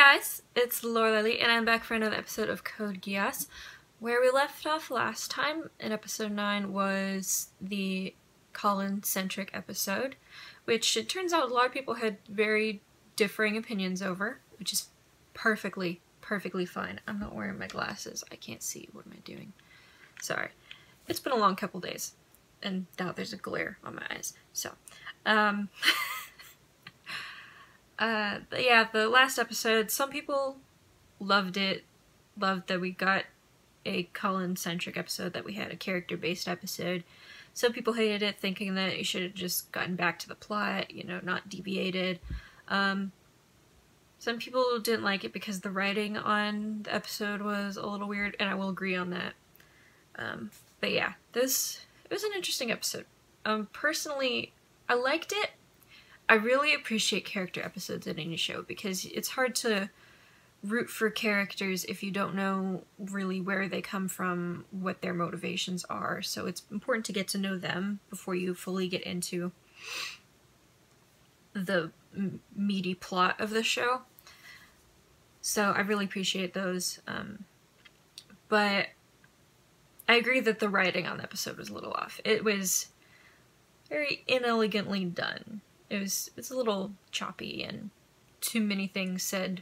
guys, it's Laurelei Lee, and I'm back for another episode of Code Geass. Where we left off last time, in episode 9, was the Colin-centric episode, which it turns out a lot of people had very differing opinions over, which is perfectly fine. I'm not wearing my glasses. I can't see. What am I doing? Sorry. It's been a long couple days, and now there's a glare on my eyes. So, but yeah, the last episode, some people loved it, loved that we got a Colin-centric episode, that we had a character-based episode. Some people hated it, thinking that it should have just gotten back to the plot, you know, not deviated. Some people didn't like it because the writing on the episode was a little weird, and I will agree on that. But yeah, it was an interesting episode. Personally, I liked it. I really appreciate character episodes in any show because it's hard to root for characters if you don't know really where they come from, what their motivations are. So it's important to get to know them before you fully get into the meaty plot of the show. So I really appreciate those. But I agree that the writing on the episode was a little off. It was very inelegantly done. It's a little choppy and too many things said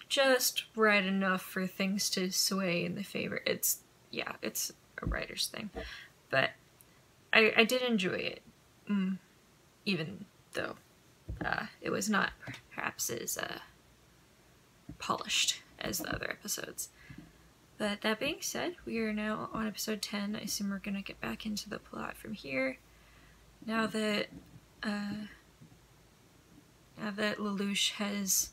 just right enough for things to sway in the favor. It's a writer's thing. But I did enjoy it, even though it was not perhaps as polished as the other episodes. But that being said, we are now on episode 10. I assume we're gonna get back into the plot from here. Now that Lelouch has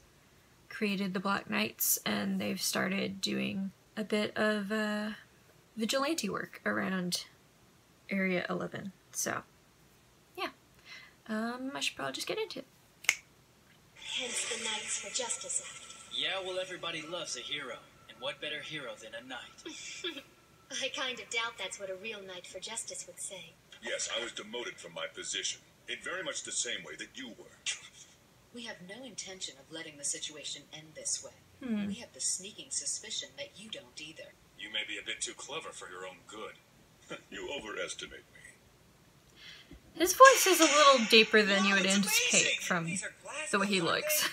created the Black Knights and they've started doing a bit of vigilante work around Area 11. So, yeah. I should probably just get into it. Hence the Knights for Justice Act. Yeah, well, everybody loves a hero. And what better hero than a knight? I kind of doubt that's what a real Knight for Justice would say. Yes, I was demoted from my position, in very much the same way that you were. We have no intention of letting the situation end this way. We have the sneaking suspicion that you don't either. You may be a bit too clever for your own good. You overestimate me. His voice is a little deeper than you would anticipate from the way he looks.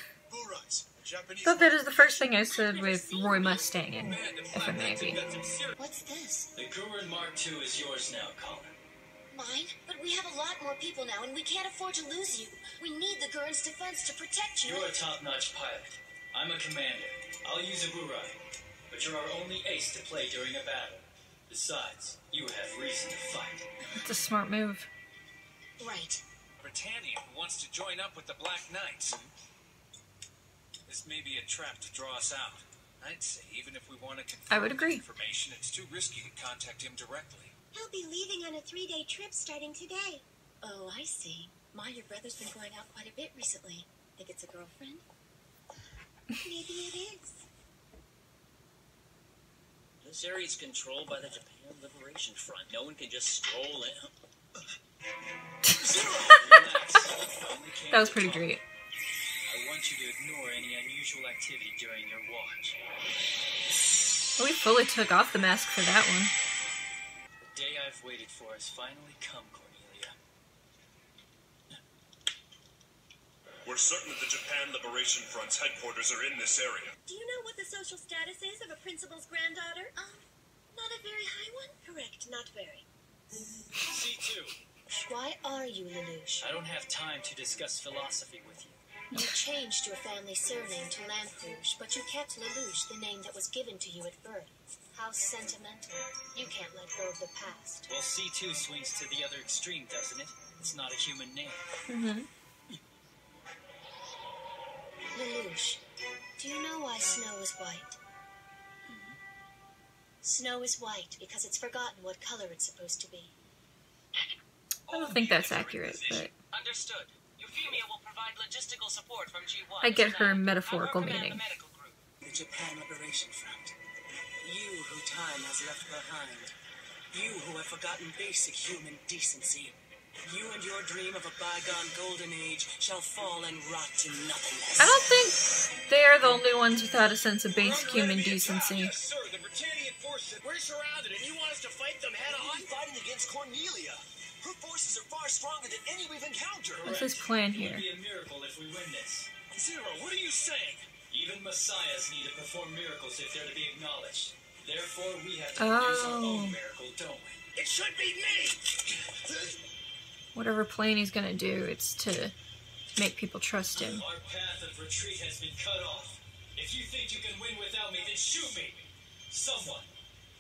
Thought that is the first thing I said with Roy Mustanging, if I may be. What's this? The Guren Mark II is yours now, Colin. Mine? But we have a lot more people now, and we can't afford to lose you. We need the Guren's defense to protect you. You're a top-notch pilot. I'm a commander. I'll use a Guren. But you're our only ace to play during a battle. Besides, you have reason to fight. It's a smart move. Right. Britannia wants to join up with the Black Knights. This may be a trap to draw us out. I'd say even if we want to confirm I would agree. information, it's too risky to contact him directly. He'll be leaving on a 3-day trip starting today. Oh, I see. Your brother's been going out quite a bit recently. Think it's a girlfriend? Maybe it is. This area's controlled by the Japan Liberation Front. No one can just stroll in. That was pretty great. I want you to ignore any unusual activity during your watch. We fully took off the mask for that one. The day I've waited for has finally come, Cornelia. We're certain that the Japan Liberation Front's headquarters are in this area. Do you know what the social status is of a principal's granddaughter? Not a very high one? Correct, not very. C2. Why are you Lelouch? I don't have time to discuss philosophy with you. You changed your family surname to Lamperouge, but you kept Lelouch, the name that was given to you at birth. How sentimental. You can't let go of the past. Well, C2 swings to the other extreme, doesn't it? It's not a human name. Lelouch, do you know why snow is white? Snow is white because it's forgotten what color it's supposed to be. I don't think that's accurate, but Understood. Euphemia will provide logistical support from G1. I get her metaphorical meaning. The Japan Liberation Front. You who time has left behind. You who have forgotten basic human decency. You and your dream of a bygone golden age shall fall and rot to nothingness. I don't think They are the only ones without a sense of basic human decency. Yes, sir. The Britannian forces. We're surrounded, and you want us to fight them head on? Fighting against Cornelia. Her forces are far stronger than any we've encountered. What's his plan here? It would be a miracle if we win this. Zero, what are you saying? Even messiahs need to perform miracles if they're to be acknowledged. Therefore, we have to produce our own miracle, don't we? It should be me! Whatever plan he's gonna do, it's to make people trust him. Our path of retreat has been cut off. If you think you can win without me, then shoot me! Someone.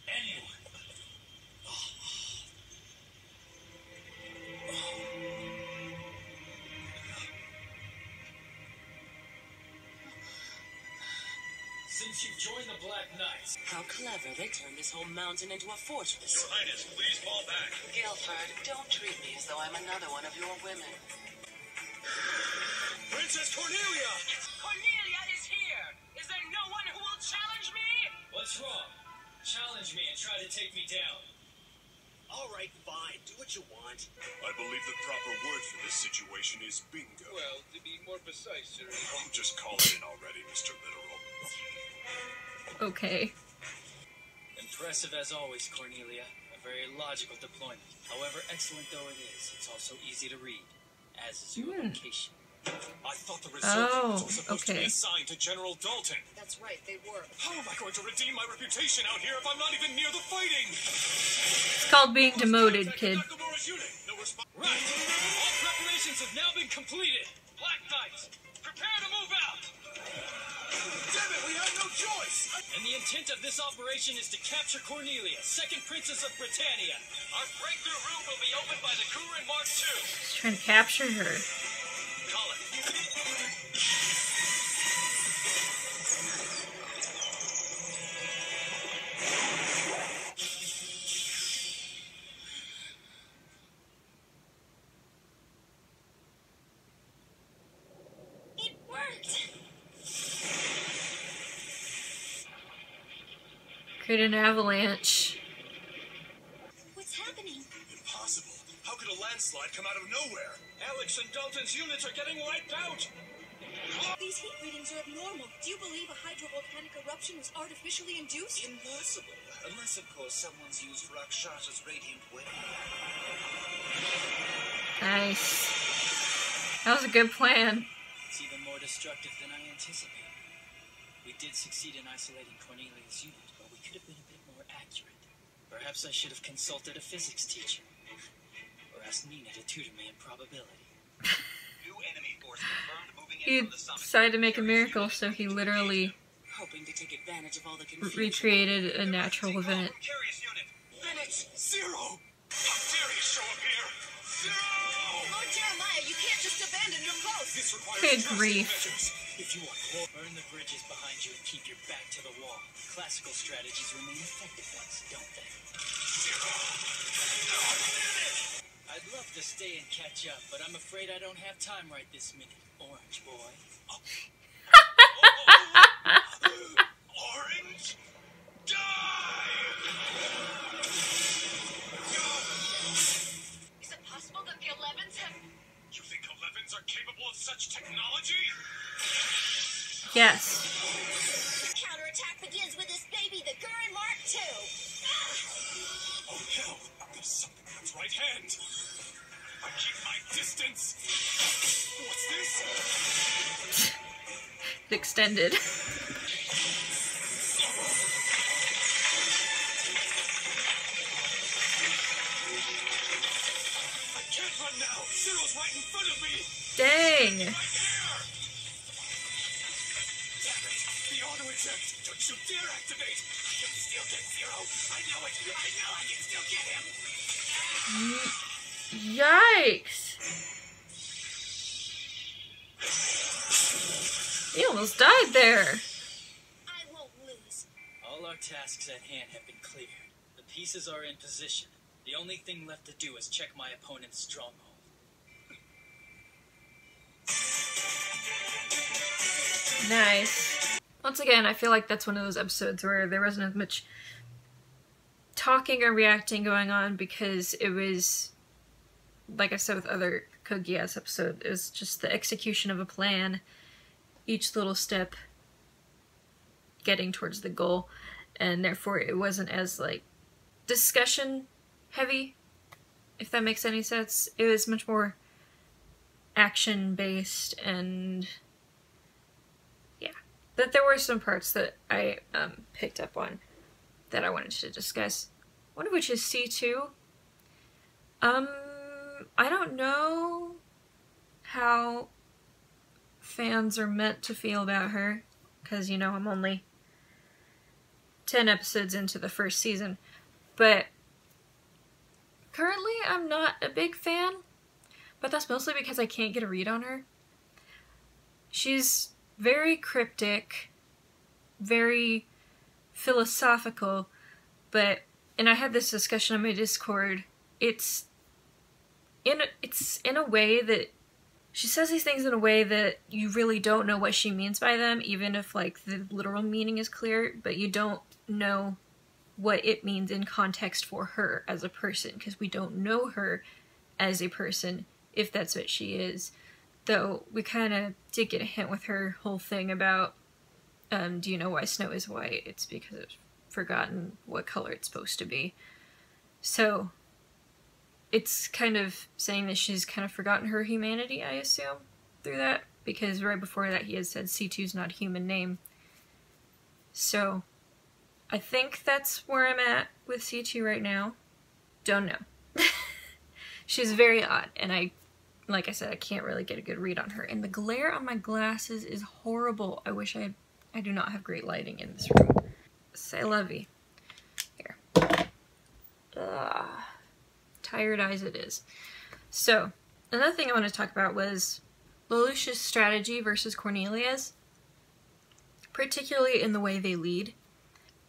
Anyone. Since you've joined the Black Knights, How clever they turned this whole mountain into a fortress. Your Highness, please fall back. Guilford, don't treat me as though I'm another one of your women. Princess Cornelia! Cornelia is here! Is there no one who will challenge me? what's wrong? Challenge me and try to take me down. All right, fine. Do what you want. I believe the proper word for this situation is bingo. Well, to be more precise, sir. Oh, just call it in already, Mr. Literal. Okay. Impressive as always, Cornelia. A very logical deployment. However excellent though it is, it's also easy to read, as is your location. I thought the resurgence was supposed to okay. be assigned to General Dalton. That's right, they were. How am I going to redeem my reputation out here if I'm not even near the fighting? It's called being demoted, kid. Nakamura's unit. No response. Right! All preparations have now been completed. Black Knights, prepare to move out! Damn it, we have no choice! And the intent of this operation is to capture Cornelia, second princess of Britannia. Our breakthrough route will be opened by the Guren Mark II. He's trying to capture her. Call it. It worked! Create an avalanche. What's happening? Impossible. How could a landslide come out of nowhere? Alex and Dalton's units are getting wiped out! These heat readings are abnormal. Do you believe a hydrovolcanic eruption was artificially induced? Impossible. Unless, of course, someone's used Rakshas's radiant wave. Nice. That was a good plan. It's even more destructive than I anticipated. We did succeed in isolating Cornelia's unit, but we could have been a bit more accurate. Perhaps I should have consulted a physics teacher. Or asked Nina to tutor me in probability. New enemy force confirmed moving in He from the summit. decided to make a miracle, so he literally Hoping to take advantage of all the confusion. recreated a natural event. Curious unit. Bennett! Zero! How dare you show up here? Zero! Lord Jeremiah, you can't just abandon your post! This requires Good drastic grief. measures. If you want war, burn the bridges behind you and keep your back to the wall. Classical strategies remain effective ones, don't they? I'd love to stay and catch up, but I'm afraid I don't have time right this minute. Orange boy. Orange! Die! Is it possible that the 11s have... You think 11s are capable of such technology? Yes. The counterattack begins with this baby, the Guren Mark II! Oh hell! There's something on its right hand! I keep my distance! What's this? It extended. I can't run now! Zero's right in front of me! Dang. Right here! Damn it! The auto eject! Don't you dare activate! I can still get Zero! I know it! I know I can still get him! Yikes. He almost died there. I won't lose. All our tasks at hand have been cleared. The pieces are in position. The only thing left to do is check my opponent's stronghold. Nice. Once again, I feel like that's one of those episodes where there wasn't as much talking or reacting going on because it was, like I said with other Geass episodes, it was just the execution of a plan. Each little step getting towards the goal, and therefore it wasn't as like discussion heavy, if that makes any sense. It was much more action based, and yeah, but there were some parts that I picked up on that I wanted to discuss, one of which is C2. I don't know how fans are meant to feel about her, because, you know, I'm only 10 episodes into the first season, but currently I'm not a big fan, but that's mostly because I can't get a read on her. She's very cryptic, very philosophical, and I had this discussion on my Discord, it's in a way that she says these things in a way that you really don't know what she means by them, even if like the literal meaning is clear, but you don't know what it means in context for her as a person, because we don't know her as a person, if that's what she is. Though we kind of did get a hint with her whole thing about, do you know why snow is white? It's because I've forgotten what color it's supposed to be. So it's kind of saying that she's kind of forgotten her humanity, I assume, through that, because right before that he had said C2's not a human name. So I think that's where I'm at with C2 right now. Don't know. She's very odd, and like I said, I can't really get a good read on her. And the glare on my glasses is horrible. I wish I do not have great lighting in this room. Say lovey. Here. Ugh. Tired eyes it is. So, another thing I want to talk about was Lelouch's strategy versus Cornelia's, particularly in the way they lead.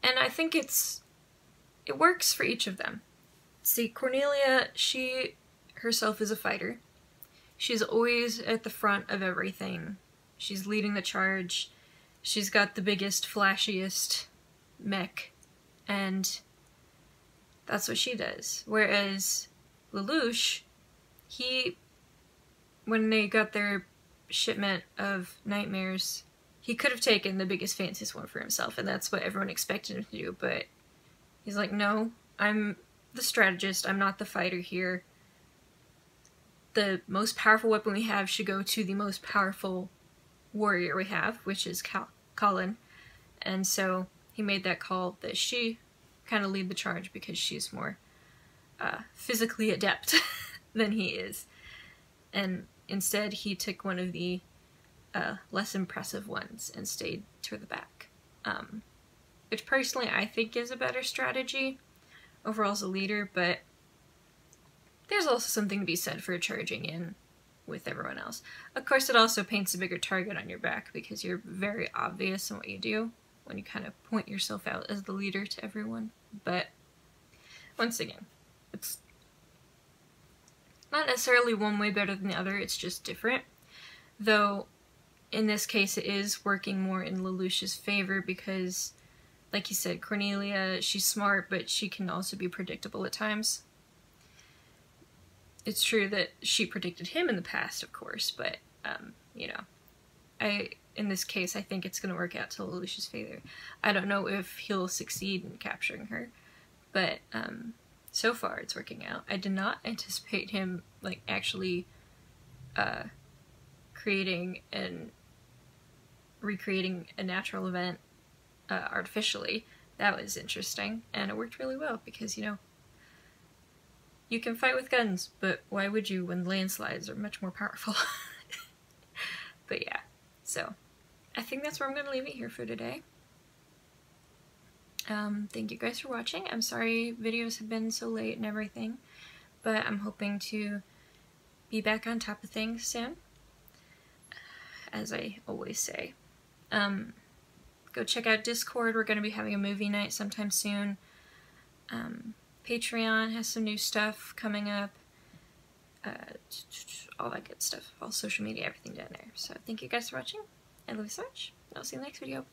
And I think it works for each of them. See, Cornelia, she herself is a fighter. She's always at the front of everything. She's leading the charge. She's got the biggest, flashiest mech, and that's what she does. Whereas Lelouch, when they got their shipment of nightmares, he could have taken the biggest, fanciest one for himself, and that's what everyone expected him to do, but he's like, no, I'm the strategist, I'm not the fighter here. The most powerful weapon we have should go to the most powerful warrior we have, which is Colin, and so he made that call that she kind of lead the charge because she's more physically adept than he is. And instead he took one of the less impressive ones and stayed toward the back. Which personally I think is a better strategy overall as a leader, but there's also something to be said for charging in with everyone else. Of course it also paints a bigger target on your back because you're very obvious in what you do when you kind of point yourself out as the leader to everyone. But once again, it's not necessarily one way better than the other, it's just different. Though, in this case, it is working more in Lelouch's favor because, like you said, Cornelia, she's smart, but she can also be predictable at times. It's true that she predicted him in the past, of course, but, you know, in this case, I think it's going to work out to Lelouch's favor. I don't know if he'll succeed in capturing her, but so far it's working out. I did not anticipate him like actually creating and recreating a natural event artificially. That was interesting, and it worked really well because, you know, you can fight with guns, but why would you when landslides are much more powerful? But yeah, so I think that's where I'm going to leave it here for today. Thank you guys for watching. I'm sorry videos have been so late and everything, but I'm hoping to be back on top of things soon, as I always say. Go check out Discord. We're going to be having a movie night sometime soon. Patreon has some new stuff coming up. All that good stuff. All social media, everything down there. So thank you guys for watching. I love you so much. I'll see you in the next video.